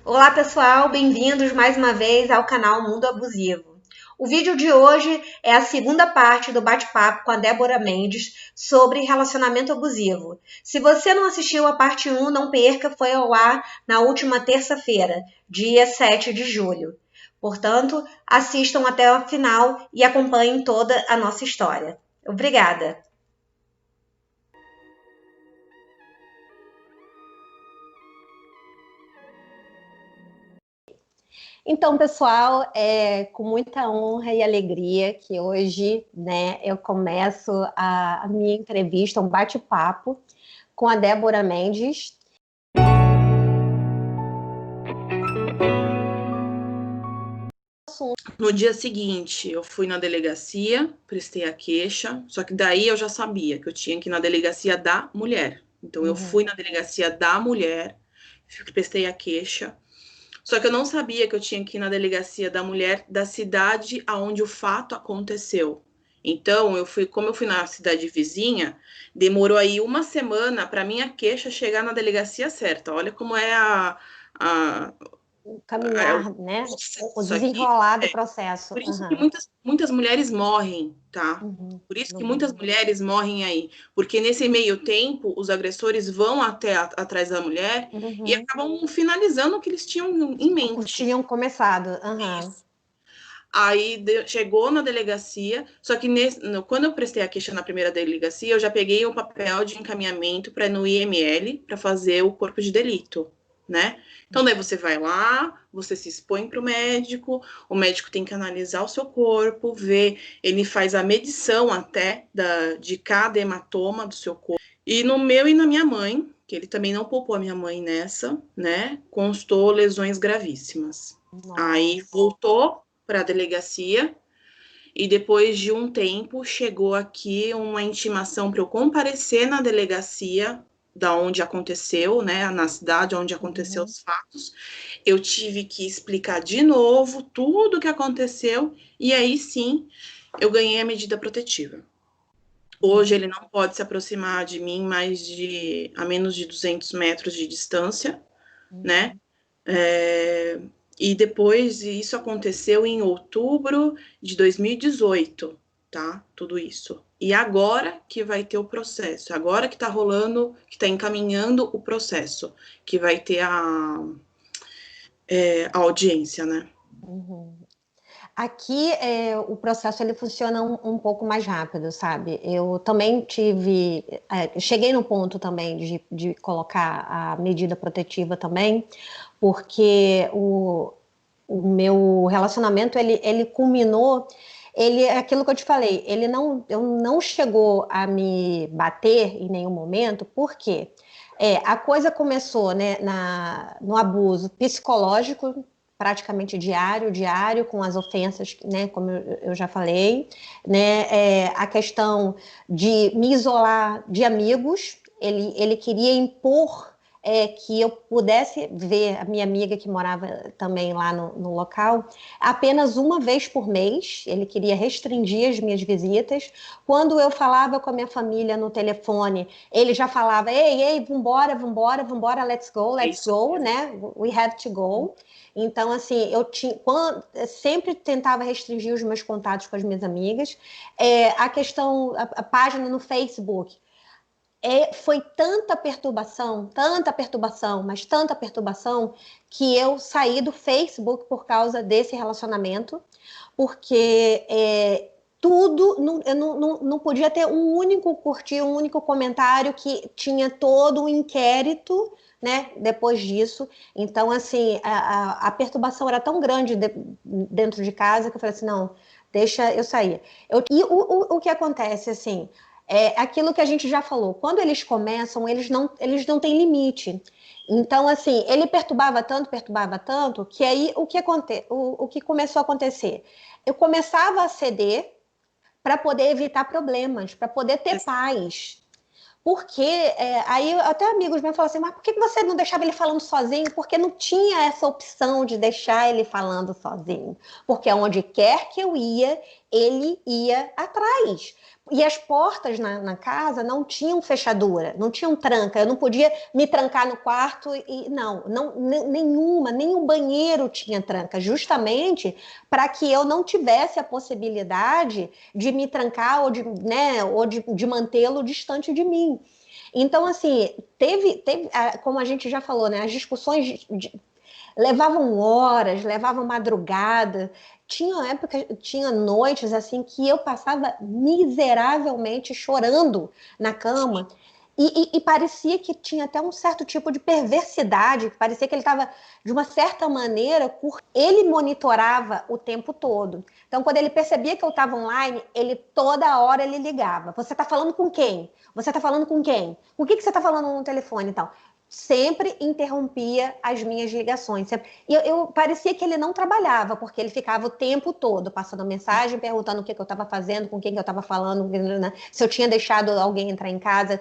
Olá pessoal, bem-vindos mais uma vez ao canal Mundo Abusivo. O vídeo de hoje é a segunda parte do bate-papo com a Débora Mendes sobre relacionamento abusivo. Se você não assistiu a parte 1, não perca, foi ao ar na última terça-feira, dia 7 de julho. Portanto, assistam até o final e acompanhem toda a nossa história. Obrigada! Então, pessoal, é com muita honra e alegria que hoje, né, eu começo a minha entrevista, um bate-papo com a Débora Mendes. No dia seguinte, eu fui na delegacia, prestei a queixa, só que daí eu já sabia que eu tinha que ir na delegacia da mulher. Então, eu fui na delegacia da mulher, prestei a queixa. Só que eu não sabia que eu tinha que ir na delegacia da mulher da cidade aonde o fato aconteceu. Então, como eu fui na cidade vizinha, demorou aí uma semana para minha queixa chegar na delegacia certa. Olha como é O caminhar, né? O desenrolar do processo. Por isso que muitas mulheres morrem, tá? Por isso que muitas mulheres morrem aí. Porque nesse meio tempo, os agressores vão até atrás da mulher e acabam finalizando o que eles tinham em mente. Tinham começado. Isso. Aí chegou na delegacia, só que quando eu prestei a queixa na primeira delegacia, eu já peguei o papel de encaminhamento para no IML para fazer o corpo de delito, né? Então daí você vai lá, você se expõe para o médico tem que analisar o seu corpo, ver, ele faz a medição até de cada hematoma do seu corpo. E no meu e na minha mãe, que ele também não poupou a minha mãe nessa, né? Constou lesões gravíssimas. Nossa. Aí voltou para a delegacia e depois de um tempo chegou aqui uma intimação para eu comparecer na delegacia da onde aconteceu, né, na cidade onde aconteceu os fatos. Eu tive que explicar de novo tudo o que aconteceu e aí sim eu ganhei a medida protetiva. Hoje ele não pode se aproximar de mim a menos de 200 metros de distância, né? E depois isso aconteceu em outubro de 2018, tá? Tudo isso. E agora que vai ter o processo, agora que tá rolando, que tá encaminhando o processo, que vai ter a audiência, né? Aqui o processo ele funciona um pouco mais rápido, sabe? Eu também cheguei no ponto também de colocar a medida protetiva também, porque o meu relacionamento ele culminou, ele é aquilo que eu te falei, eu não chegou a me bater em nenhum momento, por quê? A coisa começou, né, no abuso psicológico praticamente diário, com as ofensas, né, como eu já falei, né, a questão de me isolar de amigos, ele queria impor que eu pudesse ver a minha amiga que morava também lá no local apenas uma vez por mês. Ele queria restringir as minhas visitas. Quando eu falava com a minha família no telefone, ele já falava: ei, vambora, let's go, né? We have to go. Então, assim, eu sempre tentava restringir os meus contatos com as minhas amigas. A questão, a página no Facebook, foi tanta perturbação, mas tanta perturbação, que eu saí do Facebook por causa desse relacionamento, porque eu não podia ter um único curtir, um único comentário, que tinha todo um inquérito, né, depois disso. Então, assim, a perturbação era tão grande dentro de casa que eu falei assim, não, deixa eu sair. E o que acontece, assim, aquilo que a gente já falou, quando eles começam, eles não têm limite. Então, assim, ele perturbava tanto, que aí o que começou a acontecer? Eu começava a ceder para poder evitar problemas, para poder ter paz. Porque aí até amigos meus falaram assim, mas por que você não deixava ele falando sozinho? Porque não tinha essa opção de deixar ele falando sozinho. Porque aonde quer que eu ia, ele ia atrás. E as portas na casa não tinham fechadura, não tinham tranca. Eu não podia me trancar no quarto e não, nenhuma, nem o banheiro tinha tranca, justamente para que eu não tivesse a possibilidade de me trancar ou de mantê-lo distante de mim. Então, assim, teve, como a gente já falou, né, as discussões levavam horas, levavam madrugada. Tinha época, tinha noites assim que eu passava miseravelmente chorando na cama. E parecia que tinha até um certo tipo de perversidade, parecia que ele estava, de uma certa maneira, ele monitorava o tempo todo. Então, quando ele percebia que eu estava online, ele toda hora ele ligava. Você está falando com quem? Você está falando com quem? Com o que você está falando no telefone? Então, sempre interrompia as minhas ligações. E eu parecia que ele não trabalhava, porque ele ficava o tempo todo passando mensagem, perguntando o que eu estava fazendo, com quem que eu estava falando, né? Se eu tinha deixado alguém entrar em casa.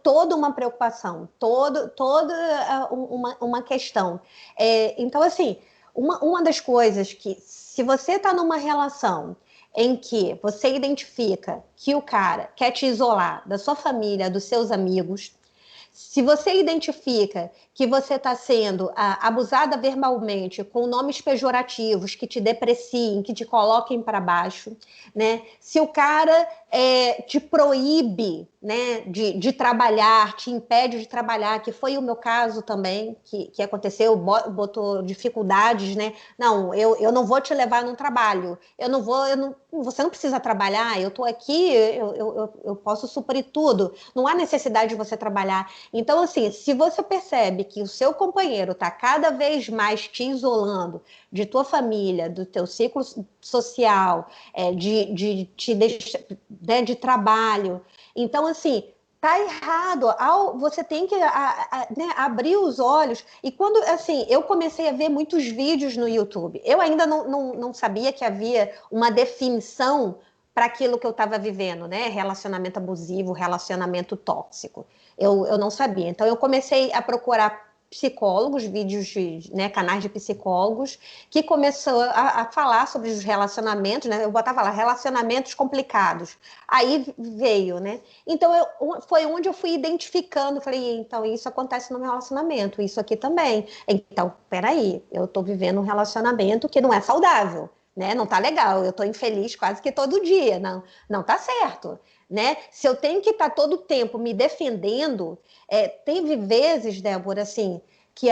Toda uma preocupação, toda uma questão. Então, assim, uma das coisas que, se você está numa relação em que você identifica que o cara quer te isolar da sua família, dos seus amigos, se você identifica que você está sendo abusada verbalmente com nomes pejorativos que te depreciem, que te coloquem para baixo, né? Se o cara te proíbe, né, de trabalhar, te impede de trabalhar, que foi o meu caso também, que aconteceu, botou dificuldades, né? Não, eu não vou te levar num trabalho, você não precisa trabalhar, eu estou aqui, eu posso suprir tudo, não há necessidade de você trabalhar. Então, assim, se você percebe que o seu companheiro está cada vez mais te isolando de tua família, do teu ciclo social, de trabalho, então, assim, tá errado. Você tem que né, abrir os olhos. E quando, assim, eu comecei a ver muitos vídeos no YouTube, eu ainda não sabia que havia uma definição para aquilo que eu estava vivendo, né? Relacionamento abusivo, relacionamento tóxico. Eu não sabia. Então, eu comecei a procurar psicólogos, vídeos né, canais de psicólogos, que começou a falar sobre os relacionamentos, né? Eu botava lá, relacionamentos complicados. Aí veio, né? Então, foi onde eu fui identificando, falei, então, isso acontece no meu relacionamento, isso aqui também. Então, peraí, eu estou vivendo um relacionamento que não é saudável, né? Não tá legal, eu estou infeliz quase que todo dia, não tá certo, né? Se eu tenho que estar todo o tempo me defendendo, teve vezes, Débora, assim, que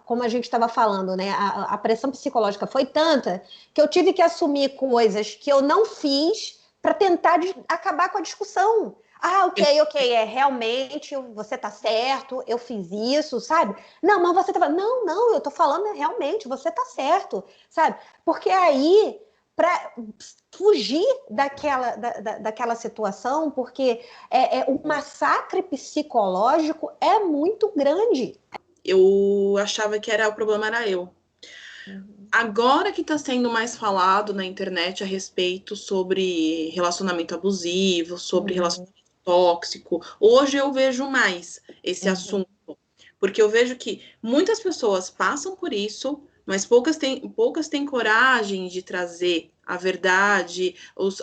como a gente estava falando, né, a pressão psicológica foi tanta que eu tive que assumir coisas que eu não fiz para tentar acabar com a discussão. Ah, ok, realmente você está certo, eu fiz isso, sabe? Não, mas você tá falando, não, eu tô falando realmente, você tá certo, sabe? Porque aí, para fugir daquela situação, porque o massacre psicológico é muito grande. Eu achava que o problema era eu. Agora que está sendo mais falado na internet a respeito sobre relacionamento abusivo, sobre relacionamento tóxico, hoje eu vejo mais esse assunto, porque eu vejo que muitas pessoas passam por isso, mas poucas têm coragem de trazer a verdade,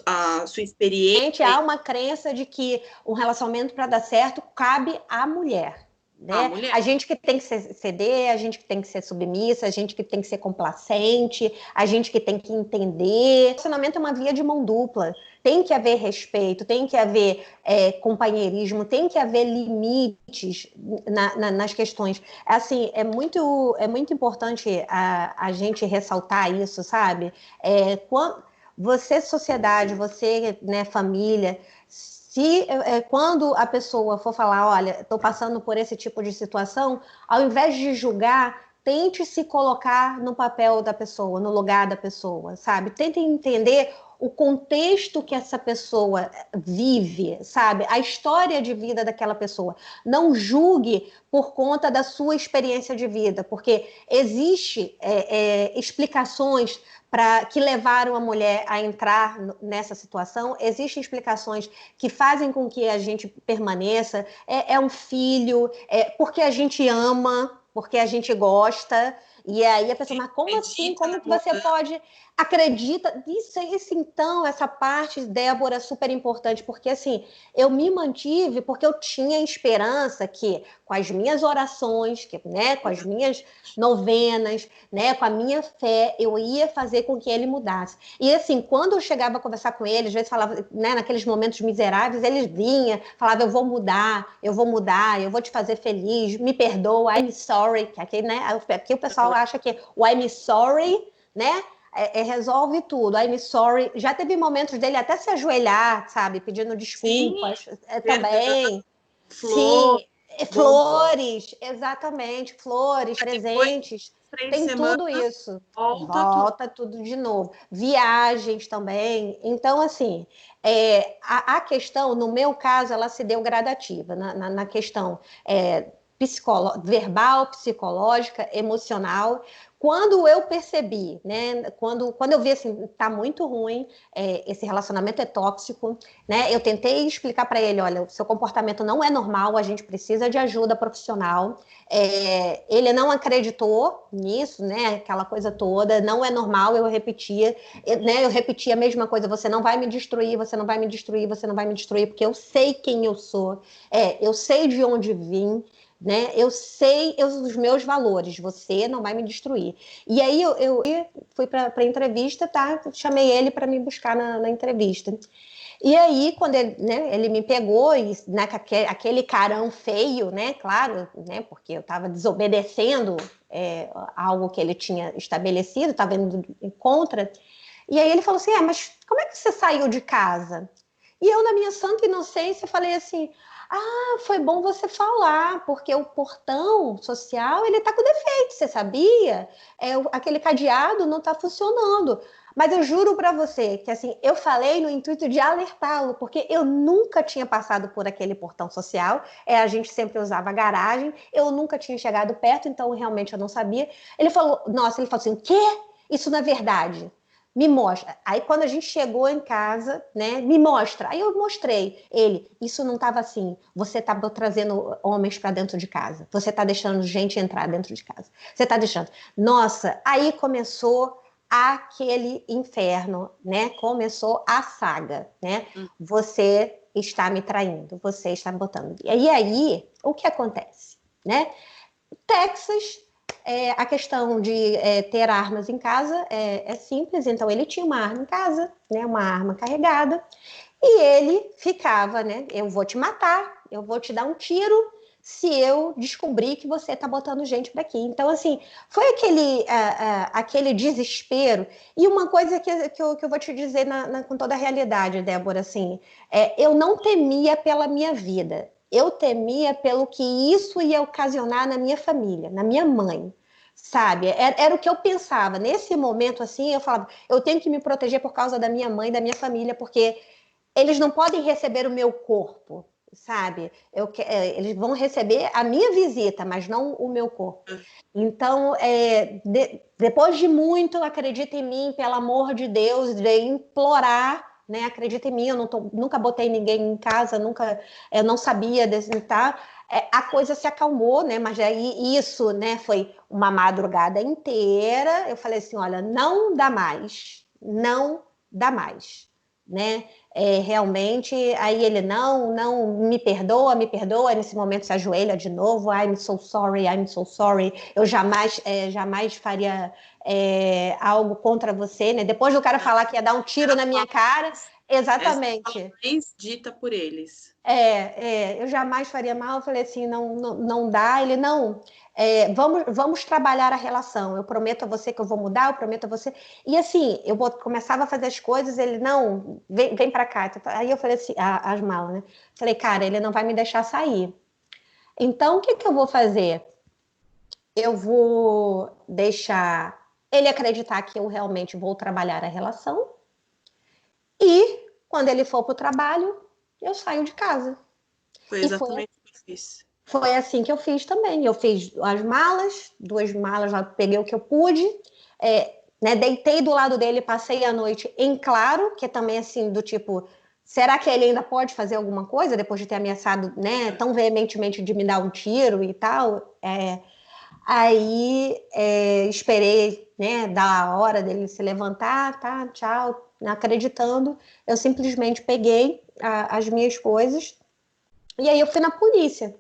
a sua experiência. Há uma crença de que o relacionamento, para dar certo, cabe à mulher. Né? A gente que tem que ceder, a gente que tem que ser submissa, a gente que tem que ser complacente, a gente que tem que entender. O relacionamento é uma via de mão dupla. Tem que haver respeito, tem que haver companheirismo, tem que haver limites nas questões. Assim, é muito importante a gente ressaltar isso, sabe? Você, sociedade, você, né, família, quando a pessoa for falar, olha, estou passando por esse tipo de situação, ao invés de julgar, tente se colocar no papel da pessoa, no lugar da pessoa, sabe? Tente entender o contexto que essa pessoa vive, sabe? A história de vida daquela pessoa. Não julgue por conta da sua experiência de vida, porque existe explicações que levaram a mulher a entrar nessa situação, existem explicações que fazem com que a gente permaneça, um filho, porque a gente ama, porque a gente gosta, e aí a pessoa, mas como assim? Como que você pode Acredita, isso então, essa parte, Débora, é super importante, porque assim, eu me mantive porque eu tinha esperança que com as minhas orações, que, né, com as minhas novenas, né, com a minha fé, eu ia fazer com que ele mudasse. E assim, quando eu chegava a conversar com ele, às vezes falava, né, naqueles momentos miseráveis, ele vinha, falava, eu vou te fazer feliz, me perdoa, I'm sorry, que aqui, né, aqui o pessoal acha que o I'm sorry, né, resolve tudo. I'm sorry. Já teve momentos dele até se ajoelhar, sabe? Pedindo desculpas. Sim, Também. flor, Sim. Flores, exatamente. Flores, depois de presentes. 3 semanas, Tudo isso. volta Tudo de novo. Viagens também. Então, assim, a questão, no meu caso, ela se deu gradativa. Na questão verbal, psicológica, emocional. Quando eu percebi, né? Quando eu vi assim, tá muito ruim, esse relacionamento é tóxico, né? Eu tentei explicar para ele, olha, o seu comportamento não é normal, a gente precisa de ajuda profissional. Ele não acreditou nisso, né? Aquela coisa toda, não é normal, eu repetia, né? Eu repetia a mesma coisa, você não vai me destruir, você não vai me destruir, você não vai me destruir, porque eu sei quem eu sou, eu sei de onde vim, né? Eu sei os meus valores, você não vai me destruir. E aí eu fui para a entrevista, tá? Chamei ele para me buscar na entrevista. E aí, quando ele, né, ele me pegou, e, né, aquele carão feio, né? Claro, né? Porque eu estava desobedecendo algo que ele tinha estabelecido, estava indo contra. E aí ele falou assim: mas como é que você saiu de casa? E eu, na minha santa inocência, falei assim: foi bom você falar, porque o portão social, ele tá com defeito, você sabia? Aquele cadeado não tá funcionando. Mas eu juro para você que, assim, eu falei no intuito de alertá-lo, porque eu nunca tinha passado por aquele portão social, a gente sempre usava a garagem, eu nunca tinha chegado perto, então realmente eu não sabia. Ele falou assim, o quê? Isso não é verdade. Me mostra. Aí quando a gente chegou em casa, né, me mostra. Aí eu mostrei. Isso não estava assim. Você está trazendo homens para dentro de casa. Você está deixando gente entrar dentro de casa. Você está deixando. Nossa, aí começou aquele inferno, né? Começou a saga, né? Você está me traindo, você está botando. E aí, o que acontece, né? Texas, a questão de ter armas em casa é simples, então ele tinha uma arma em casa, né, uma arma carregada, e ele ficava, né, eu vou te matar, eu vou te dar um tiro se eu descobrir que você está botando gente para aqui. Então, assim, foi aquele desespero. E uma coisa que eu vou te dizer com toda a realidade, Débora, assim, eu não temia pela minha vida. Eu temia pelo que isso ia ocasionar na minha família, na minha mãe, sabe? Era o que eu pensava. Nesse momento, assim, eu falava, eu tenho que me proteger por causa da minha mãe, da minha família, porque eles não podem receber o meu corpo, sabe? Eles vão receber a minha visita, mas não o meu corpo. Então, depois de muito, acredita em mim, pelo amor de Deus, de implorar, né? Acredita em mim, eu nunca botei ninguém em casa, eu não sabia desse, tá? A coisa se acalmou, né? Mas aí isso, né? Foi uma madrugada inteira. Eu falei assim, olha, não dá mais, não dá mais, né? Realmente, aí ele não me perdoa, nesse momento se ajoelha de novo, I'm so sorry, eu jamais faria algo contra você, né? Depois do cara falar que ia dar um tiro na minha cara, exatamente. Essa dita por eles. Eu jamais faria mal, eu falei assim, não dá, ele não... vamos trabalhar a relação. Eu prometo a você que eu vou mudar, eu prometo a você. E assim, começava a fazer as coisas, ele não, vem para cá. Aí eu falei assim, as malas, né? Falei, cara, ele não vai me deixar sair. Então, o que eu vou fazer? Eu vou deixar ele acreditar que eu realmente vou trabalhar a relação. E quando ele for para o trabalho, eu saio de casa. Foi exatamente o que eu fiz. Foi assim que eu fiz também. Eu fiz as malas, 2 malas, já peguei o que eu pude, né, deitei do lado dele, passei a noite em claro, que é também assim, do tipo, será que ele ainda pode fazer alguma coisa depois de ter ameaçado, né, tão veementemente de me dar um tiro e tal? Aí esperei, né, dar a hora dele se levantar, tá, tchau, acreditando. Eu simplesmente peguei as minhas coisas e aí eu fui na polícia.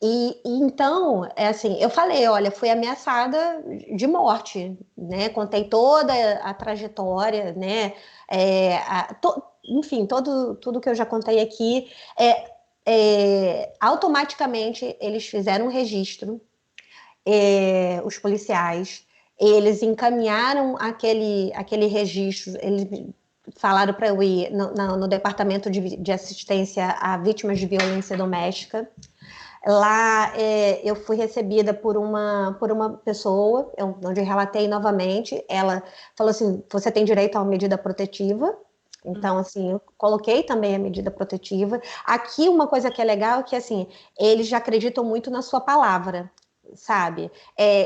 E então, assim, eu falei, olha, fui ameaçada de morte, né? Contei toda a trajetória, né? Enfim, tudo que eu já contei aqui. Automaticamente eles fizeram um registro, os policiais, eles encaminharam aquele registro, eles falaram para eu ir no departamento de assistência a vítimas de violência doméstica. Lá eu fui recebida por uma pessoa, onde eu relatei novamente. Ela falou assim: você tem direito a uma medida protetiva. Então, assim, eu coloquei também a medida protetiva. Aqui, uma coisa que é legal é que, assim, eles já acreditam muito na sua palavra, sabe?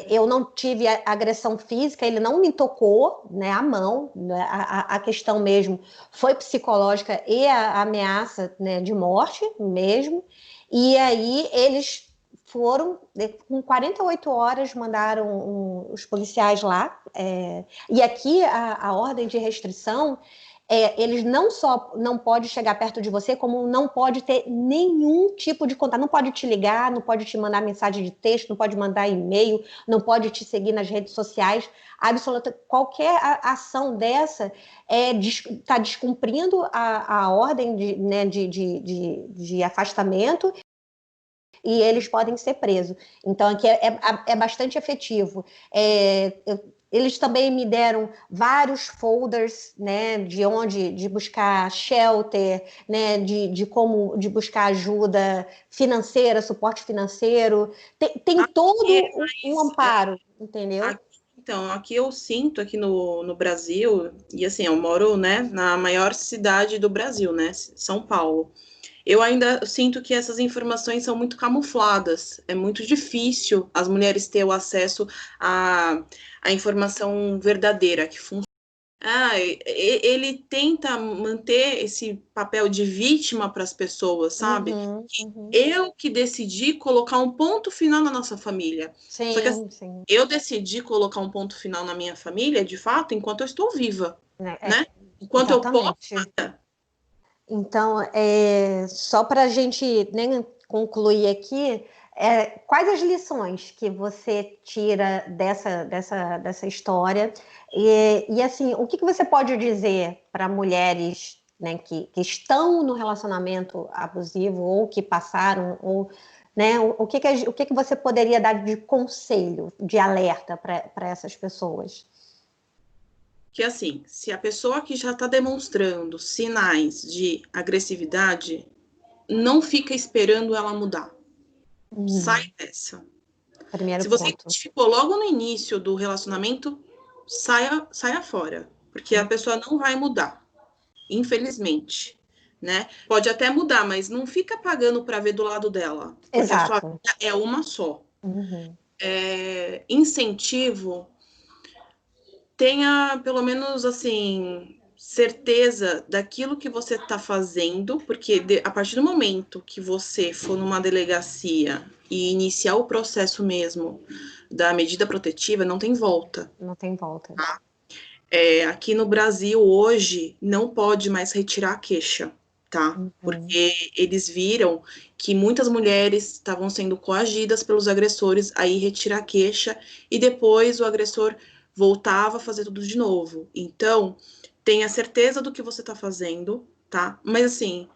Eu não tive agressão física, ele não me tocou, né, a mão, né, a questão mesmo foi psicológica e a ameaça, né, de morte mesmo. E aí eles foram, com 48 horas, mandaram os policiais lá. E aqui a ordem de restrição, eles não só não pode chegar perto de você, como não pode ter nenhum tipo de contato. Não pode te ligar, não pode te mandar mensagem de texto, não pode mandar e-mail, não pode te seguir nas redes sociais. Qualquer ação dessa está descumprindo a ordem né, de afastamento, e eles podem ser presos. Então, aqui é bastante efetivo. Eles também me deram vários folders, né, de buscar shelter, né, de buscar ajuda financeira, suporte financeiro. Tem todo um amparo, entendeu? Então, aqui eu sinto, aqui no Brasil, e assim, eu moro, né, na maior cidade do Brasil, né, São Paulo. Eu ainda sinto que essas informações são muito camufladas. É muito difícil as mulheres ter o acesso à informação verdadeira que funciona. Ele tenta manter esse papel de vítima para as pessoas, sabe? Eu que decidi colocar um ponto final na nossa família. Só que assim, Sim. eu decidi colocar um ponto final na minha família, de fato, enquanto eu estou viva, né? Enquanto eu posso. Então, só para a gente, né, concluir aqui, quais as lições que você tira dessa história? E assim, o que você pode dizer para mulheres, né, que estão no relacionamento abusivo ou que passaram, ou, né, o que você poderia dar de conselho, de alerta para essas pessoas? Que assim, se a pessoa que já está demonstrando sinais de agressividade, não fica esperando ela mudar. Sai dessa. Primeiro Se você ponto. identificou logo no início do relacionamento, saia fora. Porque a pessoa não vai mudar, infelizmente. Né? Pode até mudar, mas não fica pagando para ver do lado dela. Porque a sua vida é uma só. Incentivo, tenha pelo menos assim certeza daquilo que você está fazendo, porque a partir do momento que você for numa delegacia e iniciar o processo mesmo da medida protetiva, não tem volta. Não tem volta. Tá? Aqui no Brasil hoje não pode mais retirar a queixa, tá? Porque eles viram que muitas mulheres estavam sendo coagidas pelos agressores a ir retirar a queixa e depois o agressor voltava a fazer tudo de novo. Então, tenha certeza do que você está fazendo, tá? Mas assim,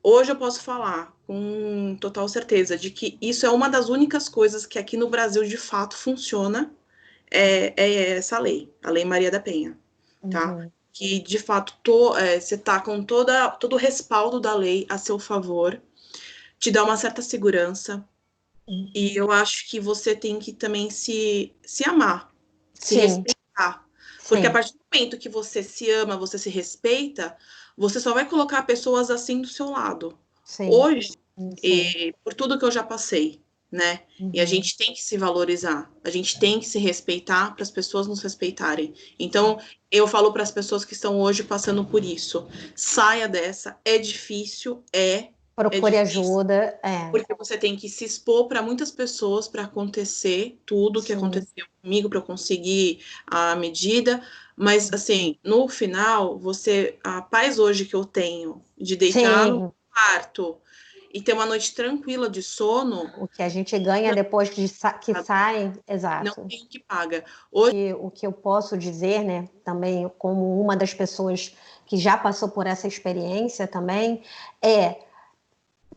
hoje eu posso falar com total certeza de que isso é uma das únicas coisas que aqui no Brasil de fato funciona, é essa lei, a Lei Maria da Penha, tá? Que de fato você tá com todo o respaldo da lei a seu favor, te dá uma certa segurança, e eu acho que você tem que também se amar, se respeitar. Porque a partir do momento que você se ama, você se respeita, você só vai colocar pessoas assim do seu lado. Hoje, por tudo que eu já passei, né? E a gente tem que se valorizar, a gente tem que se respeitar para as pessoas nos respeitarem. Então, eu falo para as pessoas que estão hoje passando por isso, saia dessa, é difícil, Procure ajuda. Porque você tem que se expor para muitas pessoas para acontecer tudo que aconteceu comigo, para eu conseguir a medida. Mas, assim, no final, a paz hoje que eu tenho de deitar no quarto e ter uma noite tranquila de sono. O que a gente ganha depois que sai, exato. Não tem o que paga. O que eu posso dizer, né, também como uma das pessoas que já passou por essa experiência também,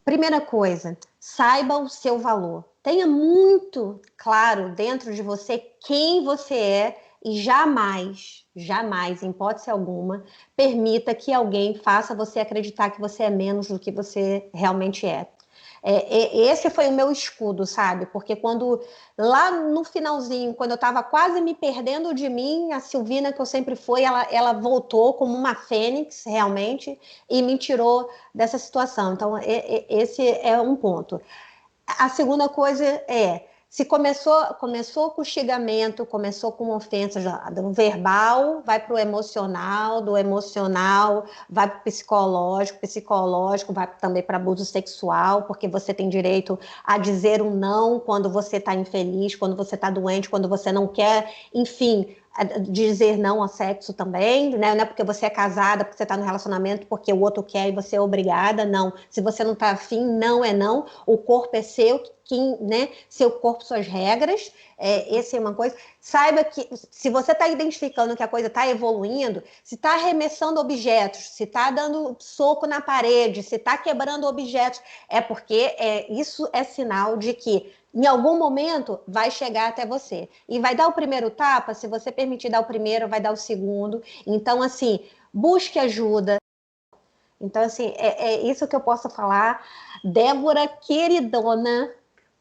primeira coisa, saiba o seu valor. Tenha muito claro dentro de você quem você é e jamais, em hipótese alguma, permita que alguém faça você acreditar que você é menos do que você realmente é. Esse foi o meu escudo, sabe? Porque lá no finalzinho, quando eu estava quase me perdendo de mim, a Silvina, que eu sempre fui, ela voltou como uma fênix, realmente, e me tirou dessa situação. Então, esse é um ponto. A segunda coisa se começou com xingamento, começou com ofensas do verbal, vai para o emocional, do emocional vai para o psicológico, psicológico vai também para abuso sexual, porque você tem direito a dizer um não quando você está infeliz, quando você está doente, quando você não quer, enfim, dizer não ao sexo também, né? Não é porque você é casada, porque você está no relacionamento, porque o outro quer e você é obrigada, não. Se você não está afim, não é não. O corpo é seu, né? Seu corpo, suas regras. Essa é uma coisa. Saiba que se você está identificando que a coisa está evoluindo, se está arremessando objetos, se está dando soco na parede, se está quebrando objetos, é porque isso é sinal de que em algum momento vai chegar até você. E vai dar o primeiro tapa, se você permitir dar o primeiro, vai dar o segundo. Então, assim, busque ajuda. Então, assim, é isso que eu posso falar. Débora, queridona,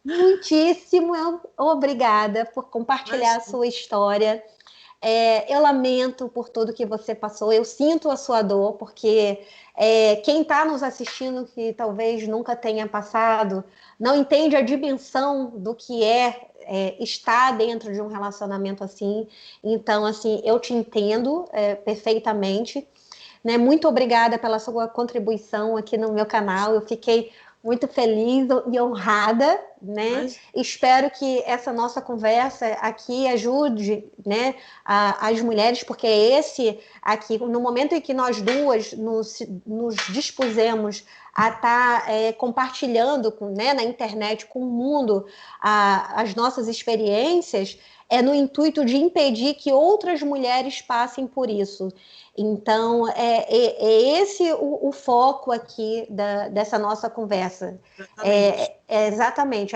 muitíssimo obrigada por compartilhar a sua história. Eu lamento por tudo que você passou, eu sinto a sua dor, porque quem está nos assistindo, que talvez nunca tenha passado, não entende a dimensão do que estar dentro de um relacionamento assim. Então, assim, eu te entendo perfeitamente. Né? Muito obrigada pela sua contribuição aqui no meu canal, eu fiquei muito feliz e honrada, né? Espero que essa nossa conversa aqui ajude, né, as mulheres, porque esse aqui, no momento em que nós duas nos dispusemos a estar compartilhando né, na internet com o mundo as nossas experiências, no intuito de impedir que outras mulheres passem por isso. Então, esse o foco aqui dessa nossa conversa. Exatamente.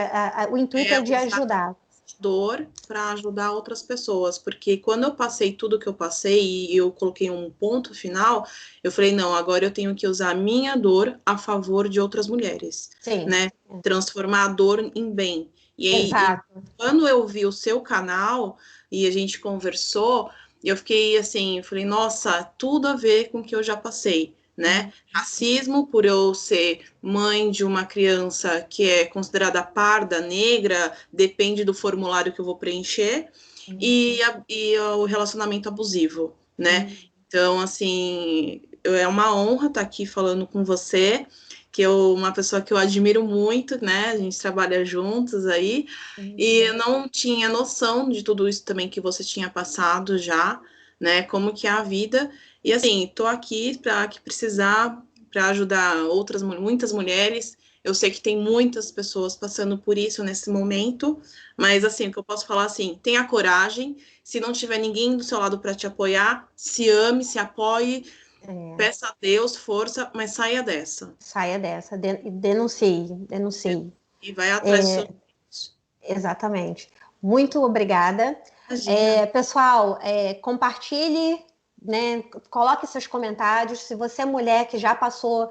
O intuito é de ajudar. Dor para ajudar outras pessoas, porque quando eu passei tudo que eu passei e eu coloquei um ponto final, eu falei, não, agora eu tenho que usar a minha dor a favor de outras mulheres. Sim. Né? Transformar a dor em bem. E aí, quando eu vi o seu canal e a gente conversou, eu fiquei assim, eu falei, nossa, tudo a ver com o que eu já passei, né? Racismo, por eu ser mãe de uma criança que é considerada parda, negra, depende do formulário que eu vou preencher, e o relacionamento abusivo, né? Então, assim, é uma honra estar aqui falando com você, que uma pessoa que eu admiro muito, né? A gente trabalha juntos aí, e eu não tinha noção de tudo isso também que você tinha passado já, né? Como que é a vida. E assim, tô aqui para que precisar, para ajudar muitas mulheres. Eu sei que tem muitas pessoas passando por isso nesse momento, mas assim, o que eu posso falar assim, tenha coragem. Se não tiver ninguém do seu lado para te apoiar, se ame, se apoie. Peça a Deus força, mas saia dessa. Saia dessa, denuncie. E vai atrás do seu... Exatamente. Muito obrigada. Pessoal, compartilhe, né? Coloque seus comentários. Se você é mulher que já passou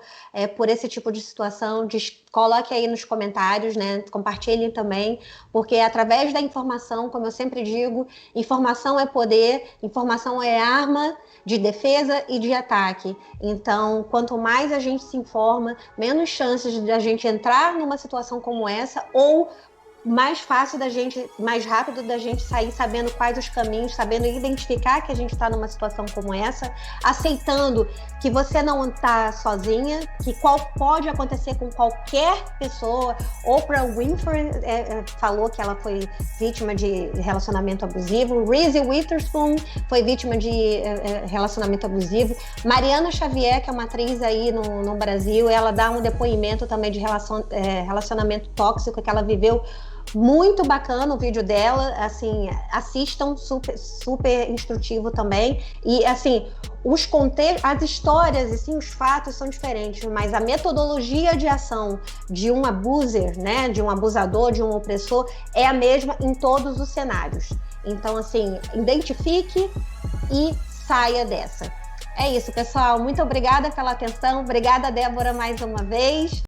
por esse tipo de situação, coloque aí nos comentários, né? Compartilhem também, porque através da informação, como eu sempre digo, informação é poder, informação é arma de defesa e de ataque. Então, quanto mais a gente se informa, menos chances de a gente entrar numa situação como essa ou mais fácil da gente, mais rápido da gente sair sabendo quais os caminhos, sabendo identificar que a gente está numa situação como essa, aceitando que você não está sozinha, que pode acontecer com qualquer pessoa. Oprah Winfrey falou que ela foi vítima de relacionamento abusivo, Reese Witherspoon foi vítima de relacionamento abusivo, Mariana Xavier, que é uma atriz aí no Brasil, ela dá um depoimento também de relacionamento tóxico que ela viveu. Muito bacana o vídeo dela, assim, assistam, super instrutivo também. E, assim, os contextos, as histórias, assim, os fatos são diferentes, mas a metodologia de ação de um abuser, né, de um abusador, de um opressor, é a mesma em todos os cenários. Então, assim, identifique e saia dessa. É isso, pessoal. Muito obrigada pela atenção. Obrigada, Débora, mais uma vez.